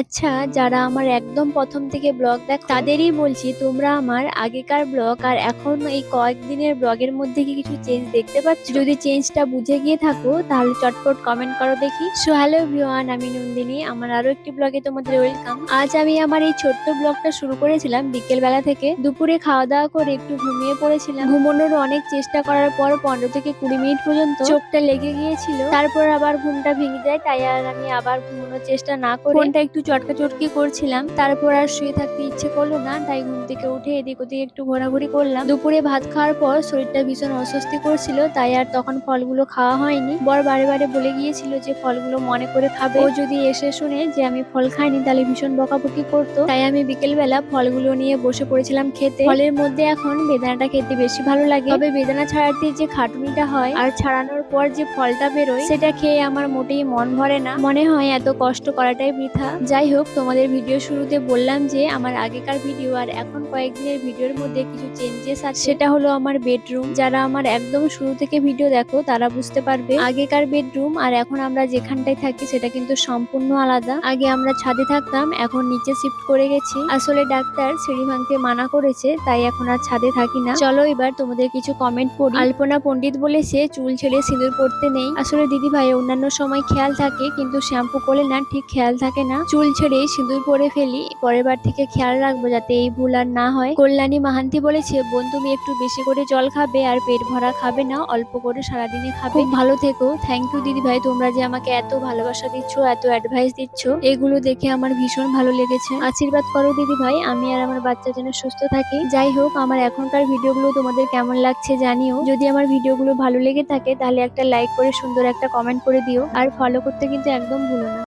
আচ্ছা, যারা আমার একদম প্রথম থেকে ব্লগ দেখো তাদেরই বলছি, তোমরা আমার আগেকার ব্লগ আর এখন এই কয়েকদিনের ব্লগের মধ্যে কি কিছু চেঞ্জ দেখতে পাচ্ছ? যদি চেঞ্জটা বুঝে গিয়ে থাকো তাহলে চটপট কমেন্ট করো দেখি। সো হ্যালো এভরিওয়ান, আমি নন্দিনী, আমার আরো একটি ব্লগে তোমাদের ওয়েলকাম। আজ আমি আমার এই ছোট্ট ব্লগটা শুরু করেছিলাম বিকেল বেলা থেকে। দুপুরে খাওয়া দাওয়া করে একটু ঘুমিয়ে পড়েছিলাম। ঘুমানোর অনেক চেষ্টা করার পর 15 থেকে 20 মিনিট পর্যন্ত চোখটা লেগে গিয়েছিল। তারপর আবার ঘুমটা ভেঙে যায়, তাই আর আমি আবার ঘুমানোর চেষ্টা না করে ফোনটা একটু চটকাচটকি করছিলাম। তারপর আর শুয়ে থাকতে ইচ্ছে করলো না, তাই ঘুম থেকে উঠে এদিক ওদিক একটু ঘোরাঘুরি করলাম। দুপুরে ভাত খাওয়ার পর শরীরটা ভীষণ অস্বস্তি করছিল, তাই আর তখন ফলগুলো খাওয়া হয়নি। বর বারে বারে বলে গিয়েছিল যে ফলগুলো মনে করে খাবে। ও যদি এসে শুনে যে আমি ফল খাইনি তাহলে ভীষণ বকাবকি করতো। তাই আমি বিকেল বেলা ফলগুলো নিয়ে বসে পড়েছিলাম খেতে। ফলের মধ্যে এখন বেদানাটা খেতে বেশি ভালো লাগে, তবে বেদানা ছাড়াতে যে খাটুনিটা হয় আর ছাড়ানোর পর যে ফলটা বেরোয় সেটা খেয়ে আমার মোটেই মন ভরে না। মনে হয় এত কষ্ট করাটাই বৃথা। যাই হোক, তোমাদের ভিডিও শুরুতে বললাম যে আমার আগেকার ভিডিও আর এখন কয়েকদিনের ভিডিওর মধ্যে কিছু চেঞ্জেস আছে। সেটা হলো আমার বেডরুম। যারা আমার একদম শুরু থেকে ভিডিও দেখো তারা বুঝতে পারবে আগেকার বেডরুম আর এখন আমরা যেখানটায় থাকি সেটা কিন্তু সম্পূর্ণ আলাদা। আগে আমরা ছাদে থাকতাম, এখন নিচে শিফট করে গেছি। আসলে ডাক্তার সিঁড়ি ভাঙতে মানা করেছে, তাই এখন আর ছাদে থাকি না। চলো এবার তোমাদের কিছু কমেন্ট পড়ি। আলপনা পণ্ডিত বলেছে চুল ছেড়ে সিঁদুর পড়তে নেই। আসলে দিদি ভাই অন্যান্য সময় খেয়াল থাকে, কিন্তু শ্যাম্পু করলে না ঠিক খেয়াল থাকে না। চুল ছেড়ে সিঁদুর পরে ফেলি, পরের বার থেকে খেয়াল রাখবো যাতে এই ভুল আর না হয়। কল্যাণী মাহান্তি বলেছে বোন তুমি একটু বেশি করে জল খাবে আর পেট ভরা খাবে না, অল্প করে সারাদিনে খাবে। খুব ভালো থেকো। থ্যাংক ইউ দিদি ভাই, তোমরা যে আমাকে এত ভালোবাসা দিচ্ছ, এত অ্যাডভাইস দিচ্ছ, এগুলো দেখে আমার ভীষণ ভালো লেগেছে। আশীর্বাদ করো দিদি ভাই, আমি আর আমার বাচ্চা যেন সুস্থ থাকি। যাই হোক, আমার এখনকার ভিডিওগুলো তোমাদের কেমন লাগছে জানিও। যদি আমার ভিডিওগুলো ভালো লেগে থাকে তাহলে একটা লাইক করে সুন্দর একটা কমেন্ট করে দিও, আর ফলো করতে কিন্তু একদম ভুলো না।